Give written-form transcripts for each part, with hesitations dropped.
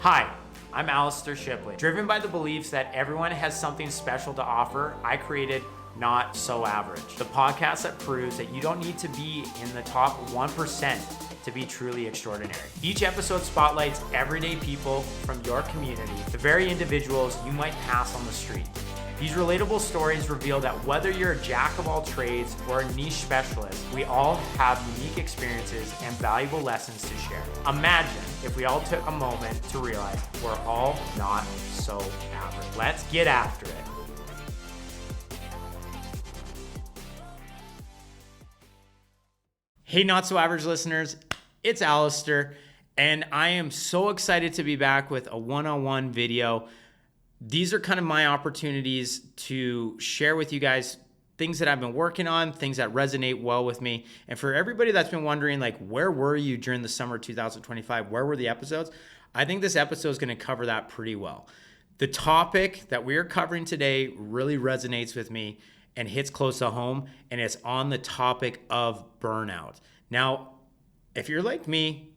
Hi, I'm Alistair Shipley. Driven by the beliefs that everyone has something special to offer, I created Not So Average, the podcast that proves that you don't need to be in the top 1% to be truly extraordinary. Each episode spotlights everyday people from your community, the very individuals you might pass on the street. These relatable stories reveal that whether you're a jack of all trades or a niche specialist, we all have unique experiences and valuable lessons to share. Imagine if we all took a moment to realize we're all not so average. Let's get after it. Hey, Not So Average listeners, it's Alistair, and I am so excited to be back with a one-on-one video. These are kind of my opportunities to share with you guys things that I've been working on, things that resonate well with me. And for everybody that's been wondering, like, where were you during the summer of 2025? Where were the episodes? I think this episode is going to cover that pretty well. The topic that we are covering today really resonates with me and hits close to home, and it's on the topic of burnout. Now, if you're like me,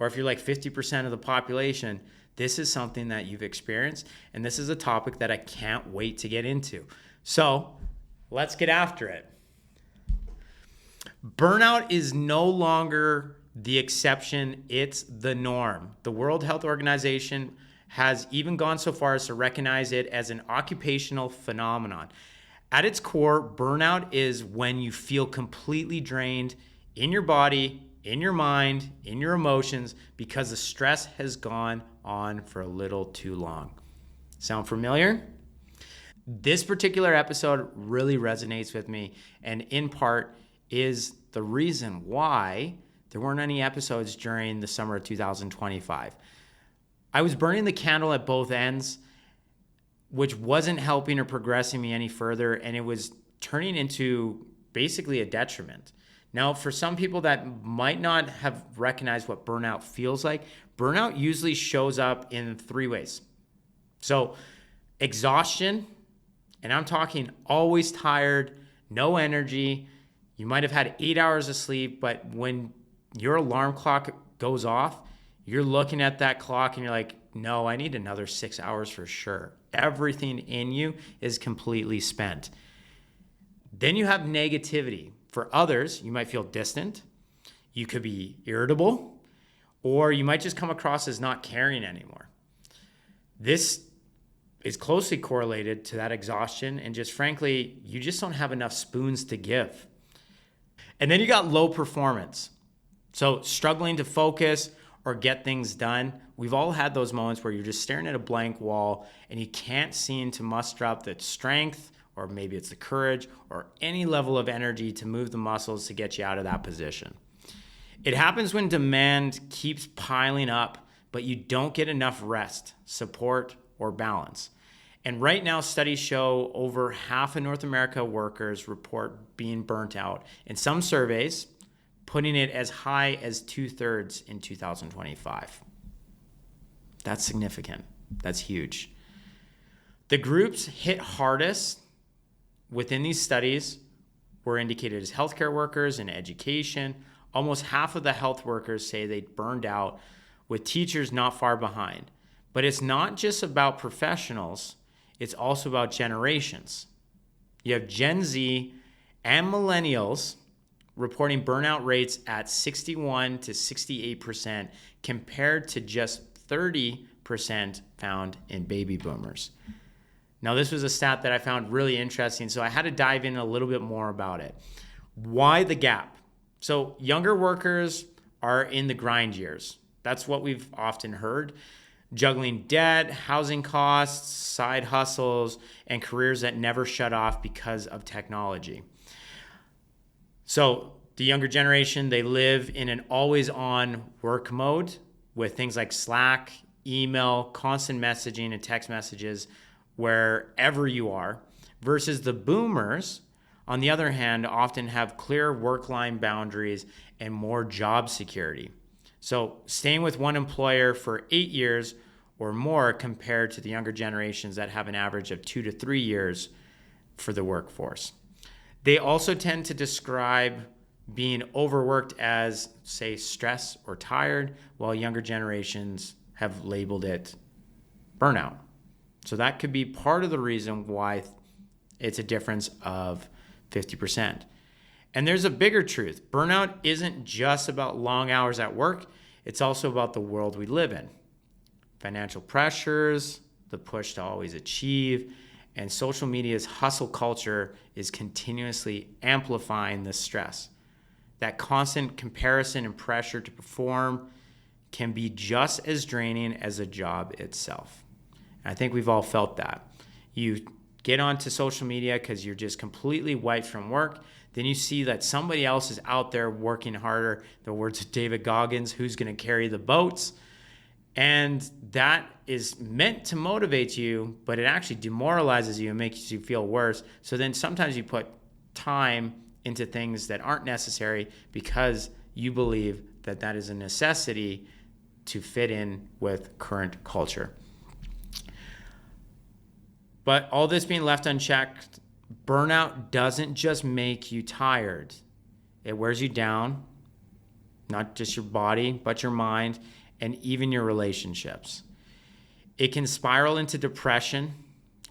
or if you're like 50% of the population, this is something that you've experienced, and this is a topic that I can't wait to get into. So let's get after it. Burnout is no longer the exception, it's the norm. The World Health Organization has even gone so far as to recognize it as an occupational phenomenon. At its core, burnout is when you feel completely drained in your body, in your mind, in your emotions, because the stress has gone on for a little too long. Sound familiar? This particular episode really resonates with me, and in part is the reason why there weren't any episodes during the summer of 2025. I was burning the candle at both ends, which wasn't helping or progressing me any further, and it was turning into basically a detriment. Now, for some people that might not have recognized what burnout feels like, burnout usually shows up in three ways. So, exhaustion, and I'm talking always tired, no energy. You might have had 8 hours of sleep, but when your alarm clock goes off, you're looking at that clock and you're like, no, I need another 6 hours for sure. Everything in you is completely spent. Then you have negativity. For others, you might feel distant, you could be irritable, or you might just come across as not caring anymore. This is closely correlated to that exhaustion, and just frankly, you just don't have enough spoons to give. And then you got low performance. So struggling to focus or get things done. We've all had those moments where you're just staring at a blank wall and you can't seem to muster up the strength, or maybe it's the courage or any level of energy to move the muscles to get you out of that position. It happens when demand keeps piling up, but you don't get enough rest, support, or balance. And right now, studies show over half of North America workers report being burnt out. In some surveys, putting it as high as 2/3 in 2025. That's significant. That's huge. The groups hit hardest within these studies were indicated as healthcare workers and education. Almost half of the health workers say they burned out, with teachers not far behind. But it's not just about professionals, it's also about generations. You have Gen Z and millennials reporting burnout rates at 61 to 68% compared to just 30% found in baby boomers. Now, this was a stat that I found really interesting, so I had to dive in a little bit more about it. Why the gap? So younger workers are in the grind years. That's what we've often heard. Juggling debt, housing costs, side hustles, and careers that never shut off because of technology. So the younger generation, they live in an always-on work mode with things like Slack, email, constant messaging, and text messages wherever you are, versus the boomers, on the other hand, often have clear work-line boundaries and more job security. So staying with one employer for 8 years or more compared to the younger generations that have an average of 2 to 3 years for the workforce. They also tend to describe being overworked as, say, stressed or tired, while younger generations have labeled it burnout. So that could be part of the reason why it's a difference of 50%. And there's a bigger truth. Burnout isn't just about long hours at work. It's also about the world we live in. Financial pressures, the push to always achieve, and social media's hustle culture is continuously amplifying this stress. That constant comparison and pressure to perform can be just as draining as a job itself. And I think we've all felt that. You get onto social media because you're just completely wiped from work. Then you see that somebody else is out there working harder. The words of David Goggins, who's going to carry the boats? And that is meant to motivate you, but it actually demoralizes you and makes you feel worse. So then sometimes you put time into things that aren't necessary because you believe that that is a necessity to fit in with current culture. But all this being left unchecked, burnout doesn't just make you tired. It wears you down, not just your body, but your mind, and even your relationships. It can spiral into depression,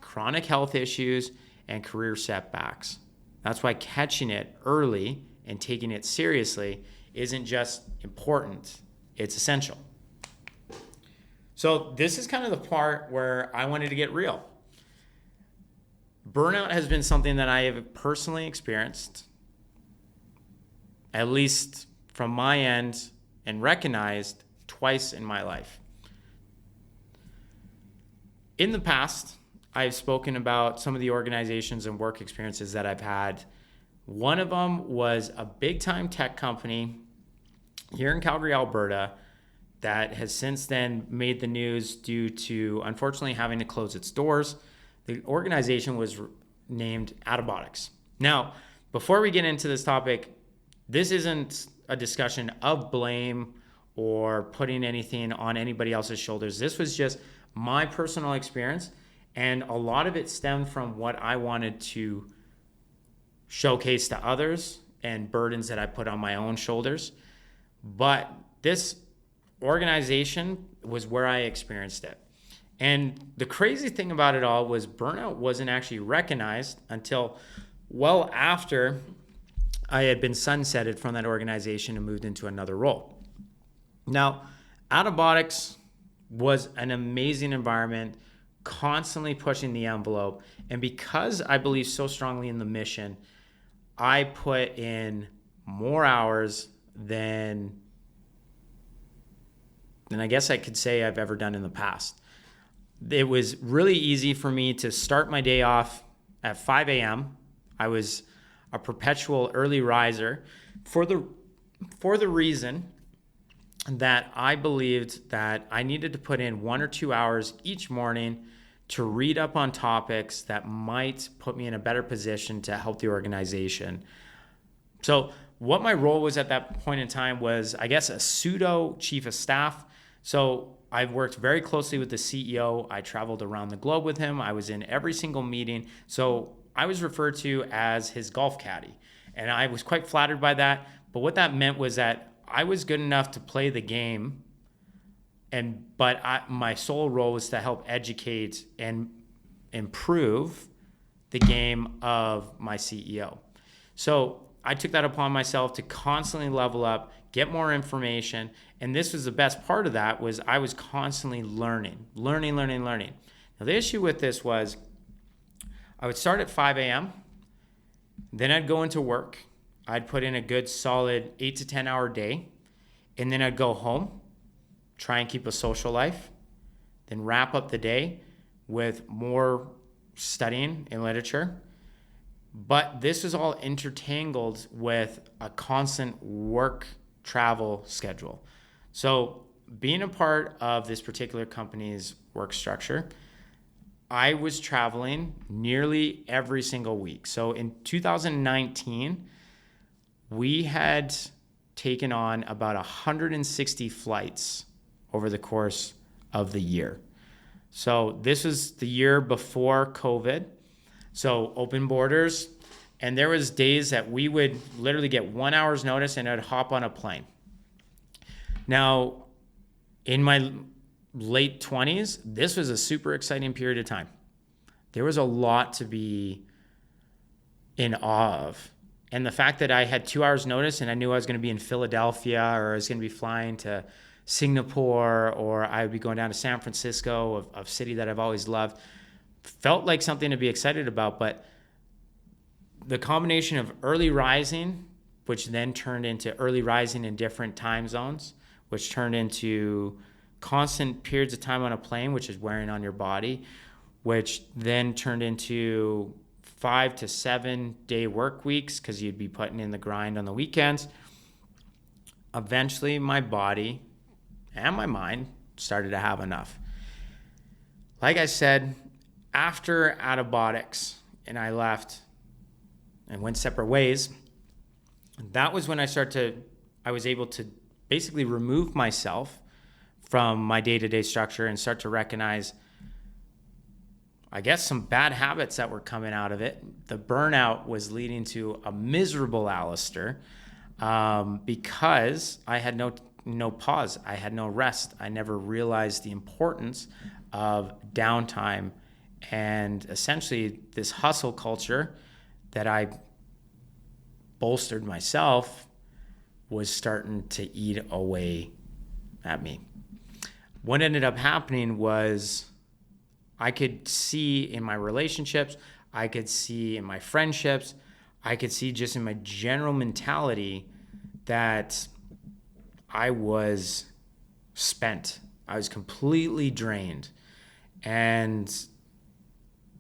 chronic health issues, and career setbacks. That's why catching it early and taking it seriously isn't just important, it's essential. So this is kind of the part where I wanted to get real. Burnout has been something that I have personally experienced, at least from my end, and recognized twice in my life. In the past, I've spoken about some of the organizations and work experiences that I've had. One of them was a big-time tech company here in Calgary, Alberta, that has since then made the news due to, unfortunately, having to close its doors. The organization was named Autobotics. Now, before we get into this topic, this isn't a discussion of blame or putting anything on anybody else's shoulders. This was just my personal experience, and a lot of it stemmed from what I wanted to showcase to others and burdens that I put on my own shoulders. But this organization was where I experienced it. And the crazy thing about it all was burnout wasn't actually recognized until well after I had been sunsetted from that organization and moved into another role. Now, Autobotics was an amazing environment, constantly pushing the envelope. And because I believe so strongly in the mission, I put in more hours than I guess I could say I've ever done in the past. It was really easy for me to start my day off at 5 a.m. I was a perpetual early riser for the reason that I believed that I needed to put in 1 or 2 hours each morning to read up on topics that might put me in a better position to help the organization. So what my role was at that point in time was, I guess, a pseudo chief of staff. So I've worked very closely with the CEO. I traveled around the globe with him. I was in every single meeting. So I was referred to as his golf caddy. And I was quite flattered by that. But what that meant was that I was good enough to play the game, but my sole role was to help educate and improve the game of my CEO. So I took that upon myself to constantly level up, get more information. And this was the best part of that, was I was constantly learning. Now the issue with this was I would start at 5 a.m. Then I'd go into work. I'd put in a good solid 8 to 10 hour day. And then I'd go home, try and keep a social life, then wrap up the day with more studying in literature. But this is all intertangled with a constant work travel schedule. So being a part of this particular company's work structure, I was traveling nearly every single week. So in 2019, we had taken on about 160 flights over the course of the year. So this was the year before COVID. So open borders. And there was days that we would literally get 1 hour's notice and I'd hop on a plane. Now, in my late 20s, this was a super exciting period of time. There was a lot to be in awe of. And the fact that I had 2 hours notice and I knew I was going to be in Philadelphia, or I was going to be flying to Singapore, or I would be going down to San Francisco, a city that I've always loved, felt like something to be excited about. But the combination of early rising, which then turned into early rising in different time zones, which turned into constant periods of time on a plane, which is wearing on your body, which then turned into 5 to 7 day work weeks because you'd be putting in the grind on the weekends. Eventually, my body and my mind started to have enough. Like I said, after Autobotics and I left and went separate ways, that was when I was able to basically remove myself from my day-to-day structure and start to recognize, I guess, some bad habits that were coming out of it. The burnout was leading to a miserable Alistair because I had no pause. I had no rest. I never realized the importance of downtime, and essentially this hustle culture that I bolstered myself was starting to eat away at me. What ended up happening was I could see in my relationships, I could see in my friendships, I could see just in my general mentality that I was spent. I was completely drained. And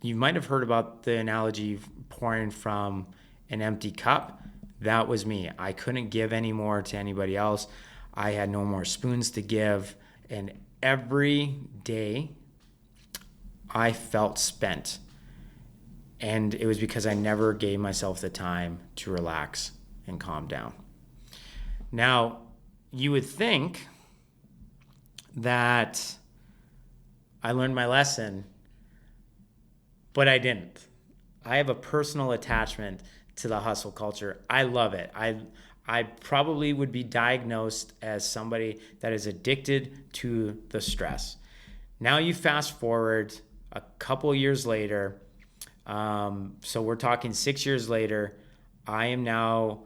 you might have heard about the analogy of pouring from an empty cup. That was me. I couldn't give any more to anybody else. I had no more spoons to give. And every day I felt spent. And it was because I never gave myself the time to relax and calm down. Now, you would think that I learned my lesson, but I didn't. I have a personal attachment to the hustle culture. I love it. I probably would be diagnosed as somebody that is addicted to the stress. Now you fast forward a couple years later, so we're talking 6 years later, I am now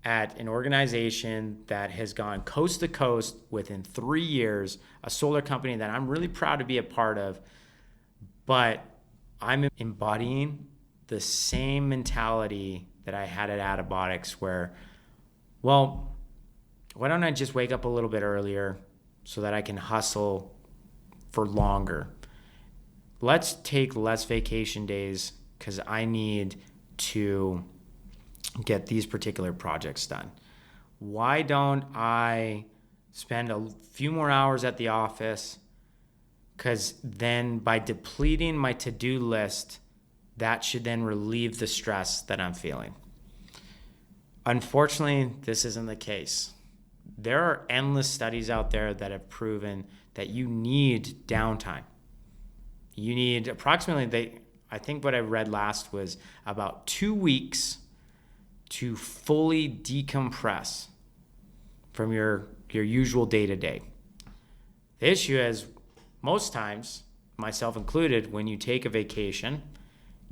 at an organization that has gone coast to coast within 3 years, a solar company that I'm really proud to be a part of, but I'm embodying the same mentality that I had at Autobotics where, well, why don't I just wake up a little bit earlier so that I can hustle for longer? Let's take less vacation days because I need to get these particular projects done. Why don't I spend a few more hours at the office? Because then by depleting my to-do list, that should then relieve the stress that I'm feeling. Unfortunately, this isn't the case. There are endless studies out there that have proven that you need downtime. You need approximately, I think what I read last was about 2 weeks to fully decompress from your usual day-to-day. The issue is, most times, myself included, when you take a vacation,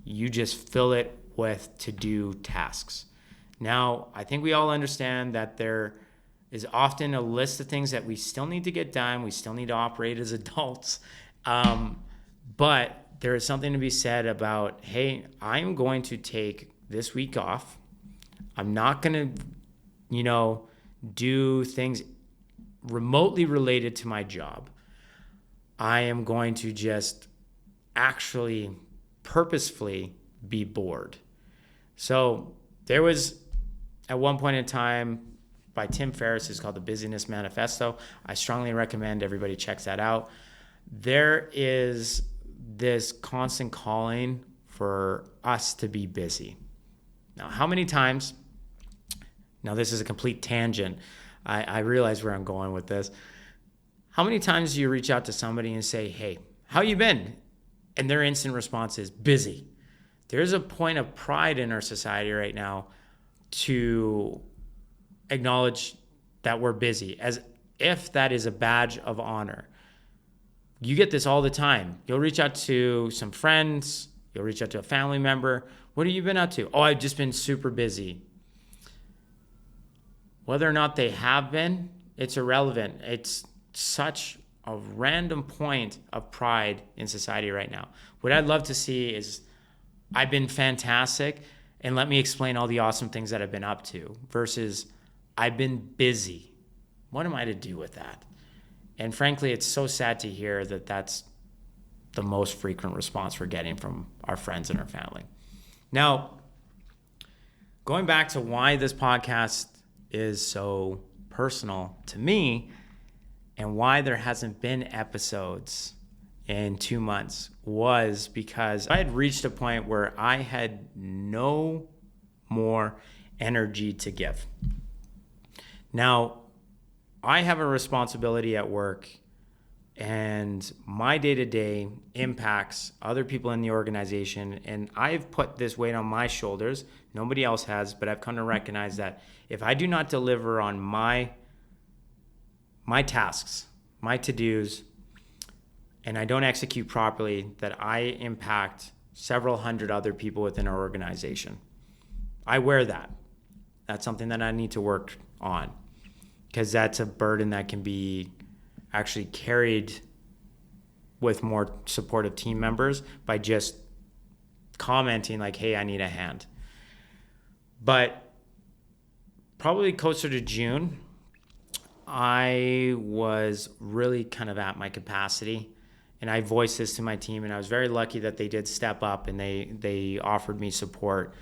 you just fill it with to-do tasks. Now, I think we all understand that there is often a list of things that we still need to get done. We still need to operate as adults. But there is something to be said about, hey, I'm going to take this week off. I'm not going to, do things remotely related to my job. I am going to just actually purposefully be bored. So there was, at one point in time, by Tim Ferriss, it's called The Busyness Manifesto. I strongly recommend everybody checks that out. There is this constant calling for us to be busy. Now, how many times, now this is a complete tangent, I realize where I'm going with this. How many times do you reach out to somebody and say, hey, how you been? And their instant response is busy. There's a point of pride in our society right now to acknowledge that we're busy, as if that is a badge of honor. You get this all the time. You'll reach out to some friends, you'll reach out to a family member. What have you been up to? Oh, I've just been super busy. Whether or not they have been, it's irrelevant. It's such a random point of pride in society right now. What I'd love to see is, I've been fantastic, and let me explain all the awesome things that I've been up to, versus I've been busy. What am I to do with that? And frankly, it's so sad to hear that that's the most frequent response we're getting from our friends and our family. Now, going back to why this podcast is so personal to me and why there hasn't been episodes in 2 months, was because I had reached a point where I had no more energy to give. Now, I have a responsibility at work, and my day-to-day impacts other people in the organization, and I've put this weight on my shoulders. Nobody else has, but I've come to recognize that if I do not deliver on my tasks, my to-dos, and I don't execute properly, that I impact several hundred other people within our organization. I wear that. That's something that I need to work on, because that's a burden that can be actually carried with more supportive team members by just commenting like, hey, I need a hand. But probably closer to June, I was really kind of at my capacity, and I voiced this to my team, and I was very lucky that they did step up and they offered me support.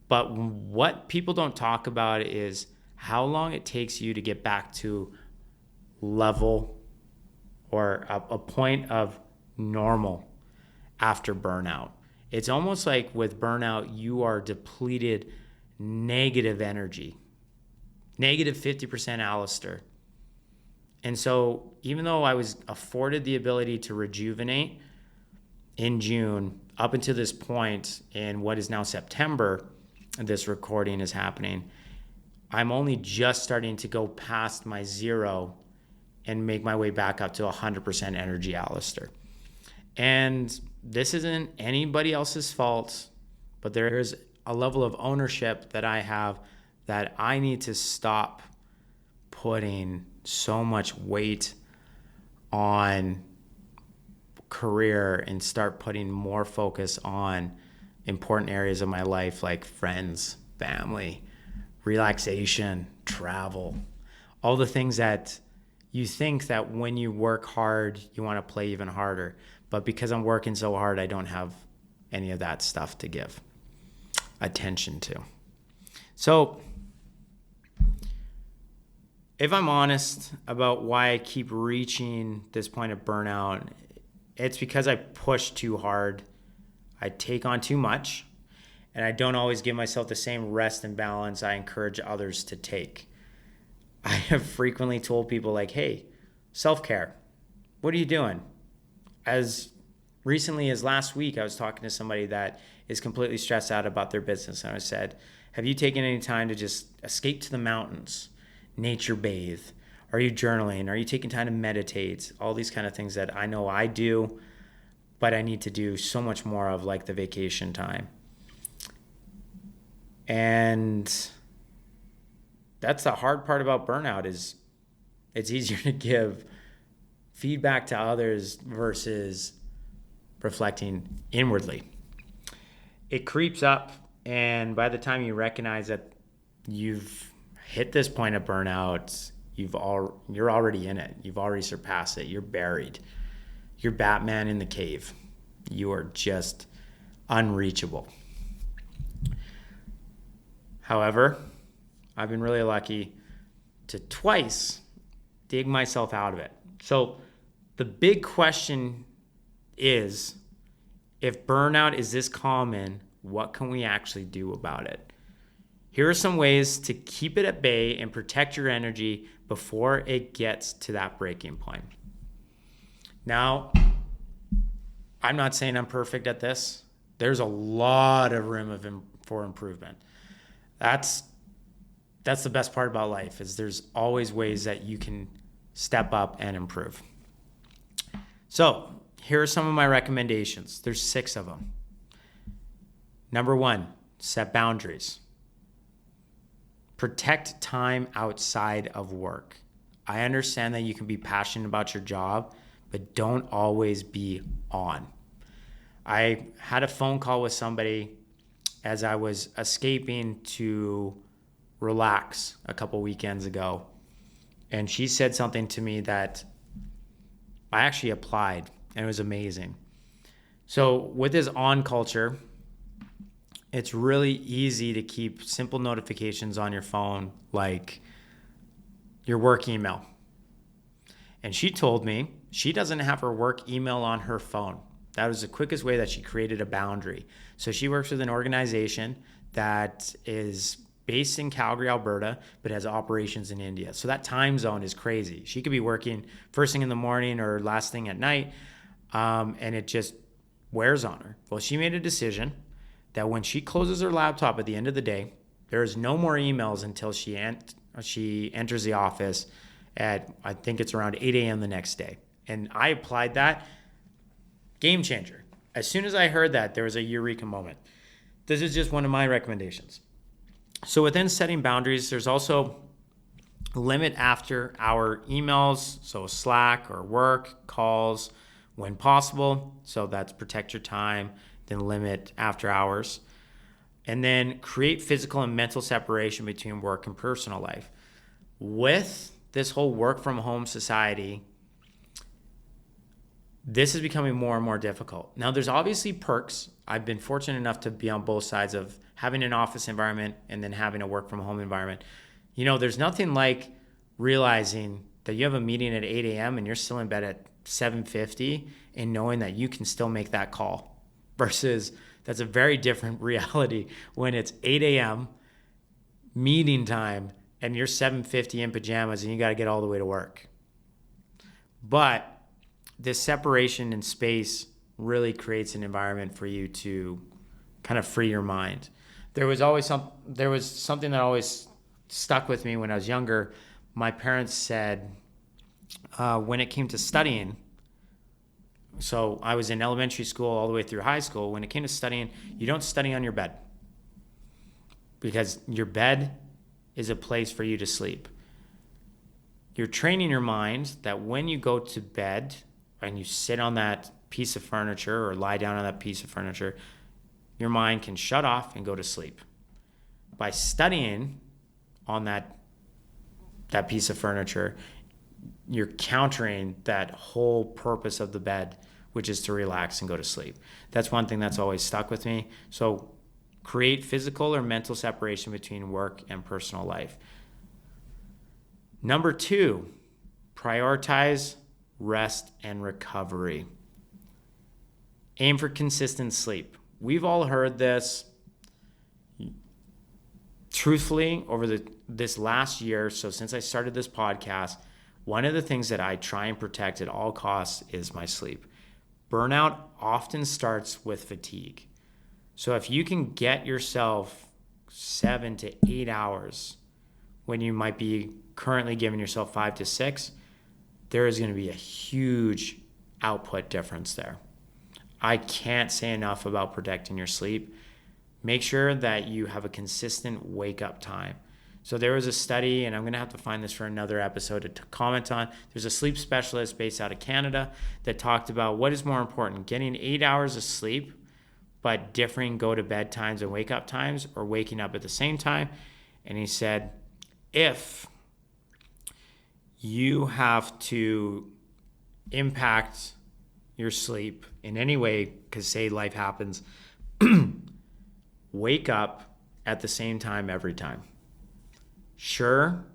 But what people don't talk about is how long it takes you to get back to level or a point of normal after burnout. It's almost like with burnout, you are depleted negative energy, negative 50% Alistair. And so even though I was afforded the ability to rejuvenate in June, up until this point in what is now September, this recording is happening, I'm only just starting to go past my zero and make my way back up to 100% energy, Alistair. And this isn't anybody else's fault, but there is a level of ownership that I have, that I need to stop putting so much weight on career and start putting more focus on important areas of my life, like friends, family, relaxation, travel, all the things that you think that when you work hard, you want to play even harder. But because I'm working so hard, I don't have any of that stuff to give attention to. So if I'm honest about why I keep reaching this point of burnout, it's because I push too hard. I take on too much, and I don't always give myself the same rest and balance I encourage others to take. I have frequently told people like, hey, self-care, what are you doing? As recently as last week, I was talking to somebody that is completely stressed out about their business. And I said, have you taken any time to just escape to the mountains, nature bathe? Are you journaling? Are you taking time to meditate? All these kind of things that I know I do, but I need to do so much more of, like the vacation time. And that's the hard part about burnout, is it's easier to give feedback to others versus reflecting inwardly. It creeps up, and by the time you recognize that you've hit this point of burnout, you're already in it. You've already surpassed it. You're buried. You're Batman in the cave. You are just unreachable. However, I've been really lucky to twice dig myself out of it. So the big question is, if burnout is this common, what can we actually do about it? Here are some ways to keep it at bay and protect your energy before it gets to that breaking point. Now, I'm not saying I'm perfect at this. There's a lot of room for improvement. That's the best part about life, is there's always ways that you can step up and improve. So here are some of my recommendations. There's 6 of them. Number 1, set boundaries. Protect time outside of work. I understand that you can be passionate about your job, but don't always be on. I had a phone call with somebody as I was escaping to relax a couple weekends ago. And she said something to me that I actually applied, and it was amazing. So with this on culture, it's really easy to keep simple notifications on your phone, like your work email. And she told me she doesn't have her work email on her phone. That was the quickest way that she created a boundary. So she works with an organization that is based in Calgary, Alberta, but has operations in India. So that time zone is crazy. She could be working first thing in the morning or last thing at night, and it just wears on her. Well, she made a decision that when she closes her laptop at the end of the day, there is no more emails until she enters the office at, I think it's around 8 a.m. the next day. And I applied that. Game changer. As soon as I heard that, there was a eureka moment. This is just one of my recommendations. So within setting boundaries, there's also limit after hour emails, so Slack or work calls when possible. So that's protect your time, then limit after hours. And then create physical and mental separation between work and personal life. With this whole work from home society, this is becoming more and more difficult. Now, there's obviously perks. I've been fortunate enough to be on both sides of having an office environment and then having a work from home environment. You know, there's nothing like realizing that you have a meeting at 8 a.m. and you're still in bed at 7:50 and knowing that you can still make that call versus that's a very different reality when it's 8 a.m. meeting time and you're 7:50 in pajamas and you got to get all the way to work. But this separation in space really creates an environment for you to kind of free your mind. There was something that always stuck with me when I was younger. My parents said when it came to studying, so I was in elementary school all the way through high school. When it came to studying, you don't study on your bed because your bed is a place for you to sleep. You're training your mind that when you go to bed and you sit on that piece of furniture or lie down on that piece of furniture, your mind can shut off and go to sleep. By studying on that piece of furniture, you're countering that whole purpose of the bed, which is to relax and go to sleep. That's one thing that's always stuck with me. So create physical or mental separation between work and personal life. Number 2, prioritize rest and recovery. Aim for consistent sleep. We've all heard this. Truthfully, over this last year, so since I started this podcast, one of the things that I try and protect at all costs is my sleep. Burnout often starts with fatigue. So if you can get yourself 7 to 8 hours when you might be currently giving yourself 5 to 6, there is going to be a huge output difference there. I can't say enough about protecting your sleep. Make sure that you have a consistent wake-up time. So there was a study, and I'm going to have to find this for another episode to comment on. There's a sleep specialist based out of Canada that talked about what is more important, getting 8 hours of sleep, but differing go-to-bed times and wake-up times, or waking up at the same time. And he said, if you have to impact your sleep in any way, because say life happens, wake up at the same time every time. Sure,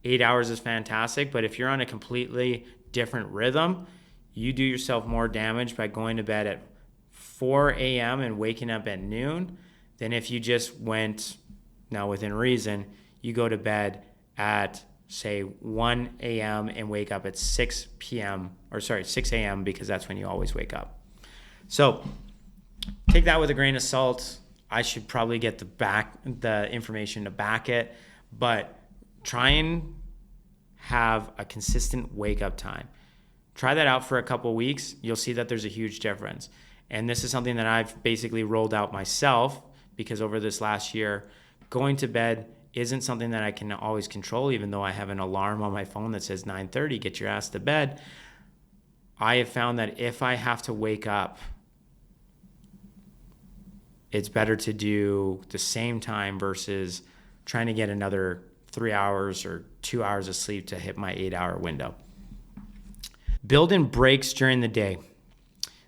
8 hours is fantastic, but if you're on a completely different rhythm, you do yourself more damage by going to bed at 4 a.m. and waking up at noon than if you just went, now within reason, you go to bed at say 1 a.m. and wake up at 6 a.m. because that's when you always wake up. So take that with a grain of salt. I should probably get the information to back it, but try and have a consistent wake up time. Try that out for a couple weeks. You'll see that there's a huge difference. And this is something that I've basically rolled out myself, because over this last year, going to bed isn't something that I can always control, even though I have an alarm on my phone that says 9:30, get your ass to bed. I have found that if I have to wake up, it's better to do the same time versus trying to get another 3 hours or 2 hours of sleep to hit my 8-hour window. Build in breaks during the day.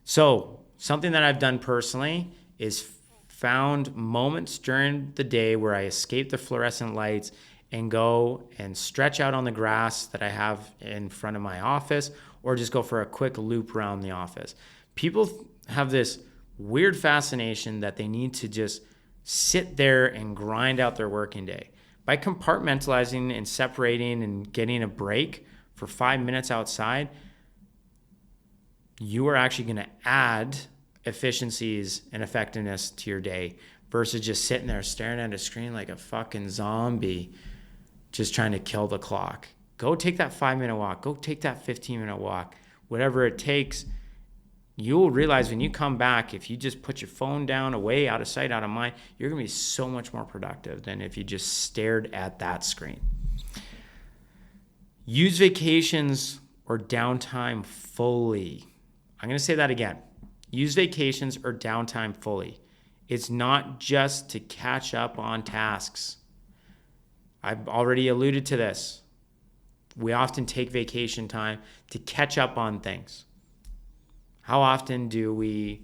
So something that I've done personally is found moments during the day where I escape the fluorescent lights and go and stretch out on the grass that I have in front of my office, or just go for a quick loop around the office. People have this weird fascination that they need to just sit there and grind out their working day. By compartmentalizing and separating and getting a break for 5 minutes outside, you are actually going to add efficiencies and effectiveness to your day versus just sitting there staring at a screen like a fucking zombie, just trying to kill the clock. Go take that 5-minute walk. Go take that 15-minute walk. Whatever it takes, you'll realize when you come back, if you just put your phone down, away, out of sight, out of mind, you're going to be so much more productive than if you just stared at that screen. Use vacations or downtime fully. I'm going to say that again. Use vacations or downtime fully. It's not just to catch up on tasks. I've already alluded to this. We often take vacation time to catch up on things. How often do we,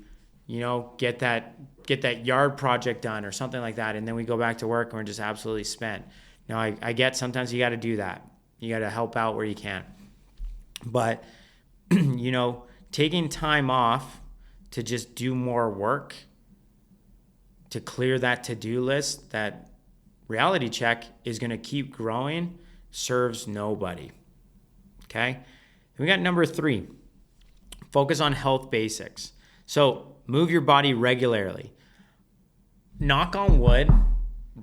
get that yard project done or something like that, and then we go back to work and we're just absolutely spent? Now, I get sometimes you got to do that. You got to help out where you can. But, taking time off to just do more work, to clear that to-do list, that reality check is going to keep growing, serves nobody. Okay? And we got number 3. Focus on health basics. So move your body regularly. Knock on wood,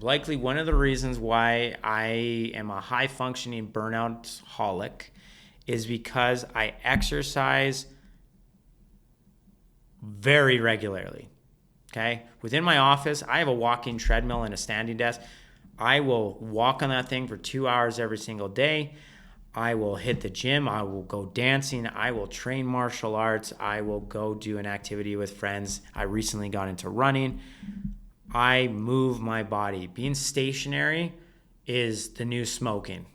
likely one of the reasons why I am a high-functioning burnout-holic is because I exercise very regularly. Okay? Within my office, I have a walking treadmill and a standing desk. I will walk on that thing for 2 hours every single day. I will hit the gym. I will go dancing. I will train martial arts. I will go do an activity with friends. I recently got into running. I move my body. Being stationary is the new smoking.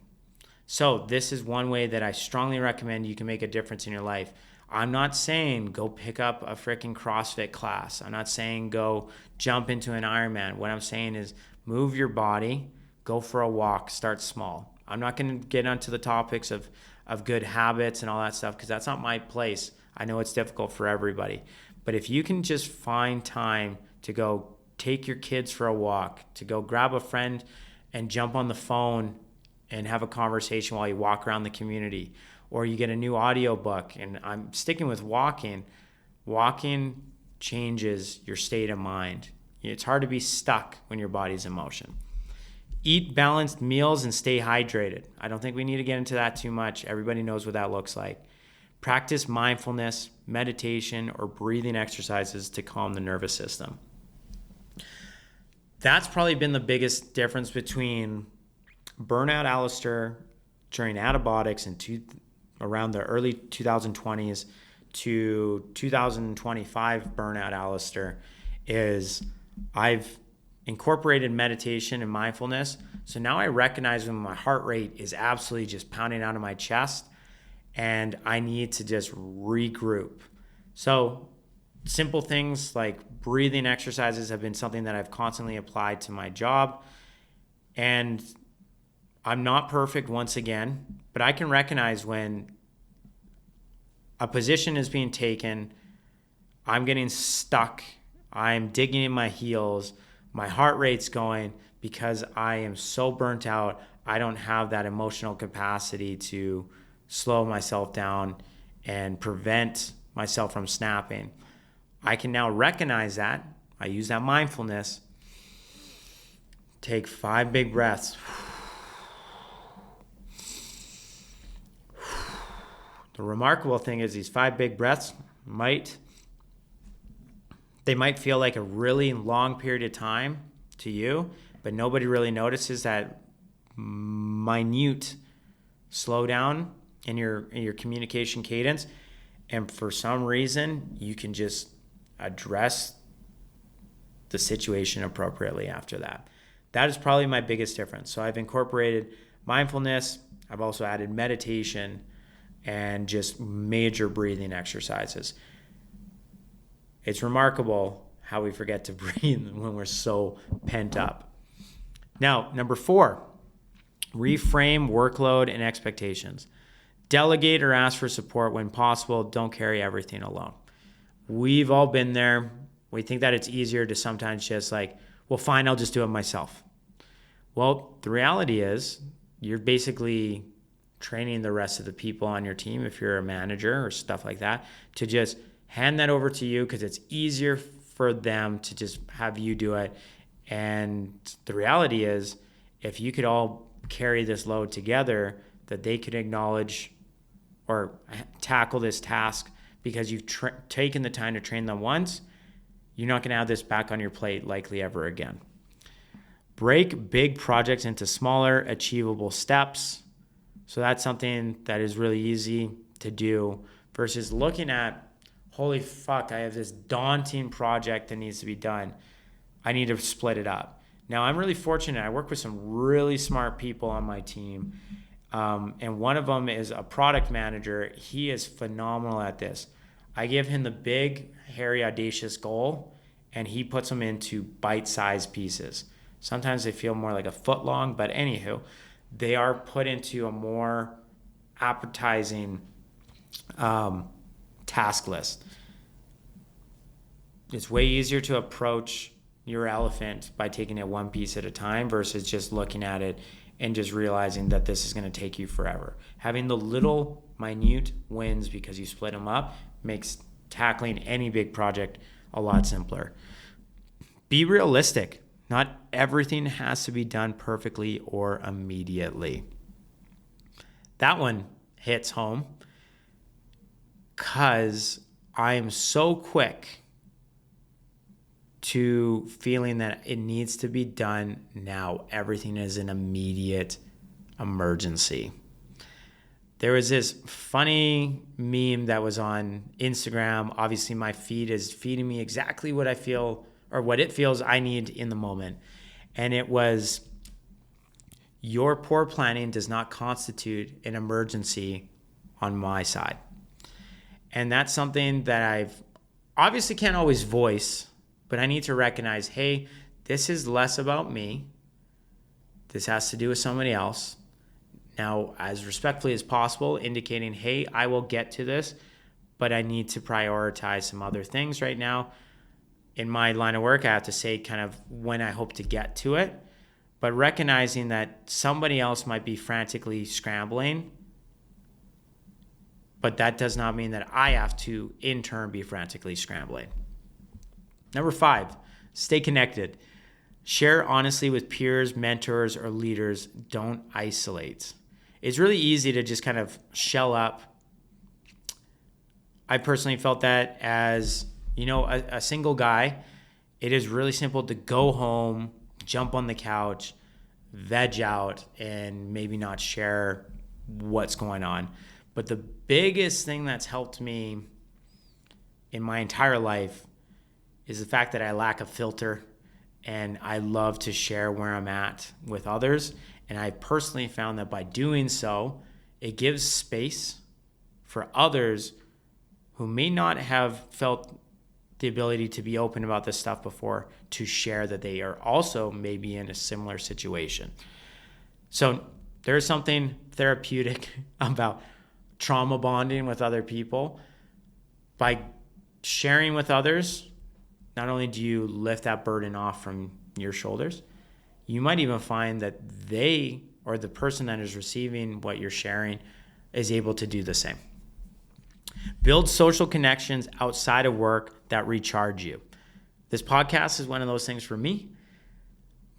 So this is one way that I strongly recommend you can make a difference in your life. I'm not saying go pick up a freaking CrossFit class. I'm not saying go jump into an Ironman. What I'm saying is move your body, go for a walk, start small. I'm not going to get onto the topics of good habits and all that stuff because that's not my place. I know it's difficult for everybody. But if you can just find time to go take your kids for a walk, to go grab a friend and jump on the phone and have a conversation while you walk around the community, or you get a new audio book, and I'm sticking with walking. Walking changes your state of mind. It's hard to be stuck when your body's in motion. Eat balanced meals and stay hydrated. I don't think we need to get into that too much. Everybody knows what that looks like. Practice mindfulness, meditation, or breathing exercises to calm the nervous system. That's probably been the biggest difference between burnout Alistair during antibiotics and around the early 2020s to 2025 burnout Alistair is I've incorporated meditation and mindfulness. So now I recognize when my heart rate is absolutely just pounding out of my chest and I need to just regroup. So simple things like breathing exercises have been something that I've constantly applied to my job. And I'm not perfect once again, but I can recognize when a position is being taken, I'm getting stuck, I'm digging in my heels, my heart rate's going because I am so burnt out. I don't have that emotional capacity to slow myself down and prevent myself from snapping. I can now recognize that. I use that mindfulness. Take 5 big breaths. The remarkable thing is these 5 big breaths might feel like a really long period of time to you, but nobody really notices that minute slowdown in your communication cadence. And for some reason, you can just address the situation appropriately after that. That is probably my biggest difference. So I've incorporated mindfulness. I've also added meditation and just major breathing exercises. It's remarkable how we forget to breathe when we're so pent up. Now, number 4, reframe workload and expectations. Delegate or ask for support when possible. Don't carry everything alone. We've all been there. We think that it's easier to sometimes just like, well, fine, I'll just do it myself. Well, the reality is you're basically training the rest of the people on your team, if you're a manager or stuff like that, to just hand that over to you because it's easier for them to just have you do it. And the reality is, if you could all carry this load together, that they could acknowledge or tackle this task because you've taken the time to train them once, you're not going to have this back on your plate likely ever again. Break big projects into smaller, achievable steps. So that's something that is really easy to do versus looking at, holy fuck, I have this daunting project that needs to be done. I need to split it up. Now, I'm really fortunate. I work with some really smart people on my team. And one of them is a product manager. He is phenomenal at this. I give him the big, hairy, audacious goal, and he puts them into bite-sized pieces. Sometimes they feel more like a foot long, but anywho, they are put into a more appetizing task list. It's way easier to approach your elephant by taking it one piece at a time versus just looking at it and just realizing that this is going to take you forever. Having the little minute wins because you split them up makes tackling any big project a lot simpler. Be realistic. Not everything has to be done perfectly or immediately. That one hits home because I am so quick to feeling that it needs to be done now. Everything is an immediate emergency. There was this funny meme that was on Instagram. Obviously, my feed is feeding me exactly what I feel or what it feels I need in the moment. And it was, your poor planning does not constitute an emergency on my side. And that's something that I've obviously can't always voice, but I need to recognize, hey, this is less about me. This has to do with somebody else. Now, as respectfully as possible, indicating, hey, I will get to this, but I need to prioritize some other things right now. In my line of work, I have to say kind of when I hope to get to it, but recognizing that somebody else might be frantically scrambling, but that does not mean that I have to, in turn, be frantically scrambling. Number 5, stay connected. Share honestly with peers, mentors, or leaders. Don't isolate. It's really easy to just kind of shell up. I personally felt that as, a single guy, it is really simple to go home, jump on the couch, veg out, and maybe not share what's going on. But the biggest thing that's helped me in my entire life is the fact that I lack a filter and I love to share where I'm at with others. And I personally found that by doing so, it gives space for others who may not have felt the ability to be open about this stuff before to share that they are also maybe in a similar situation. So there's something therapeutic about trauma bonding with other people. By sharing with others, not only do you lift that burden off from your shoulders, you might even find that they or the person that is receiving what you're sharing is able to do the same. Build social connections outside of work that recharge you. This podcast is one of those things for me.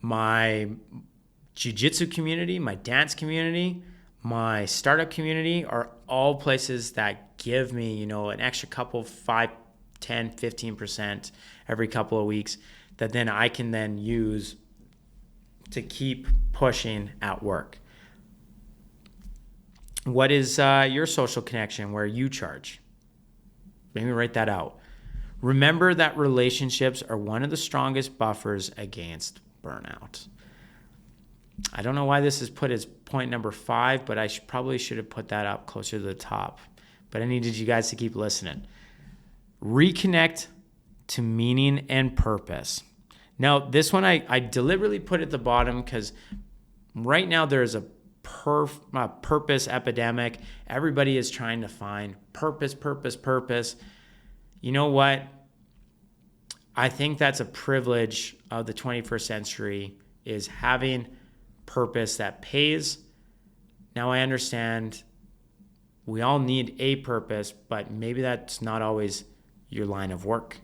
My jiu-jitsu community, my dance community, my startup community are all places that give me, an extra couple, 5, 10, 15% every couple of weeks that then I can then use to keep pushing at work. What is your social connection where you charge? Maybe write that out. Remember that relationships are one of the strongest buffers against burnout. I don't know why this is put as point number 5, but I probably should have put that up closer to the top. But I needed you guys to keep listening. Reconnect to meaning and purpose. Now, this one I deliberately put at the bottom because right now there is a purpose epidemic. Everybody is trying to find purpose. You know what? I think that's a privilege of the 21st century, is having purpose that pays. Now I understand we all need a purpose, but maybe that's not always your line of work.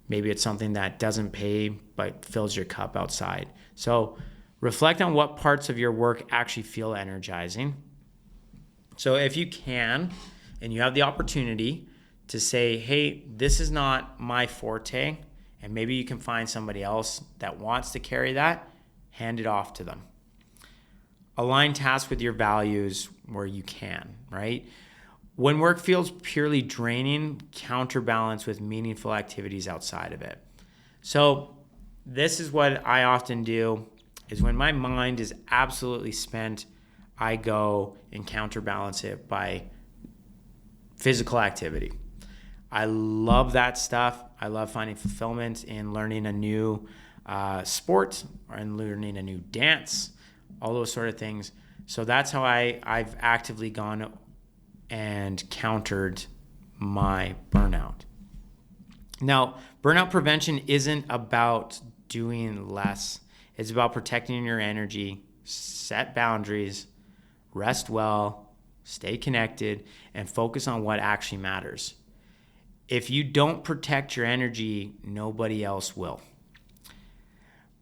Maybe it's something that doesn't pay but fills your cup outside. So reflect on what parts of your work actually feel energizing. So if you can, and you have the opportunity to say, hey, this is not my forte, and maybe you can find somebody else that wants to carry that, hand it off to them. Align tasks with your values where you can, right? When work feels purely draining, counterbalance with meaningful activities outside of it. So this is what I often do, is when my mind is absolutely spent, I go and counterbalance it by physical activity. I love that stuff. I love finding fulfillment in learning a new sport or in learning a new dance, all those sort of things. So that's how I've actively gone and countered my burnout. Now, burnout prevention isn't about doing less. It's about protecting your energy, set boundaries, rest well, stay connected, and focus on what actually matters. If you don't protect your energy, nobody else will.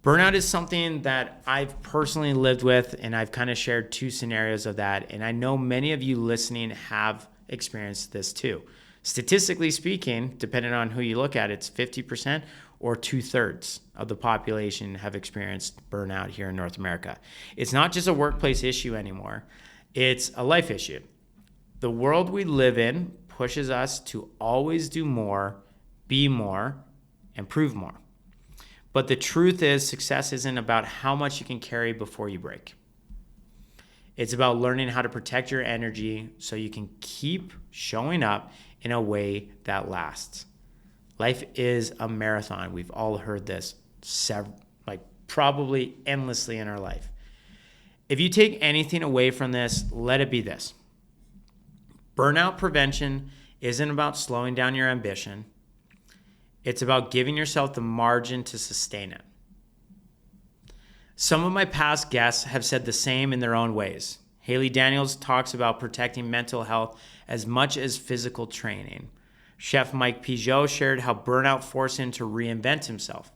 Burnout is something that I've personally lived with, and I've kind of shared 2 scenarios of that. And I know many of you listening have experienced this too. Statistically speaking, depending on who you look at, it's 50% or 2/3 of the population have experienced burnout here in North America. It's not just a workplace issue anymore. It's a life issue. The world we live in pushes us to always do more, be more, and prove more. But the truth is, success isn't about how much you can carry before you break. It's about learning how to protect your energy so you can keep showing up in a way that lasts. Life is a marathon. We've all heard this probably endlessly in our life. If you take anything away from this, let it be this. Burnout prevention isn't about slowing down your ambition. It's about giving yourself the margin to sustain it. Some of my past guests have said the same in their own ways. Haley Daniels talks about protecting mental health as much as physical training. Chef Mike Pigeot shared how burnout forced him to reinvent himself.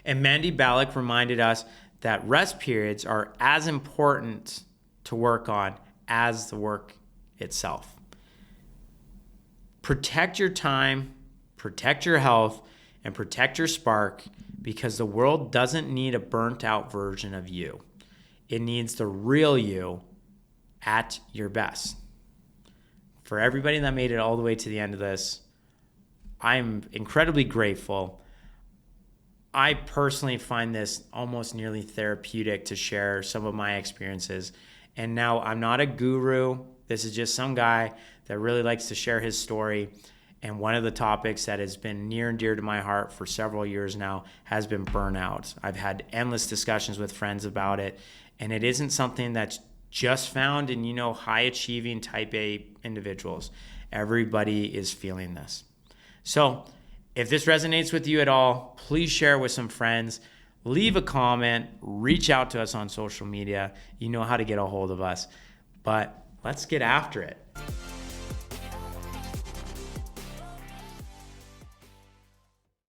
And Mandy Ballack reminded us that rest periods are as important to work on as the work itself. Protect your time, protect your health, and protect your spark, because the world doesn't need a burnt out version of you. It needs the real you at your best. For everybody that made it all the way to the end of this, I'm incredibly grateful. I personally find this almost nearly therapeutic to share some of my experiences. And now I'm not a guru. This is just some guy that really likes to share his story. And one of the topics that has been near and dear to my heart for several years now has been burnout. I've had endless discussions with friends about it. And it isn't something that's just found in, high achieving type A individuals. Everybody is feeling this. So if this resonates with you at all, please share with some friends. Leave a comment. Reach out to us on social media. You know how to get a hold of us. But let's get after it.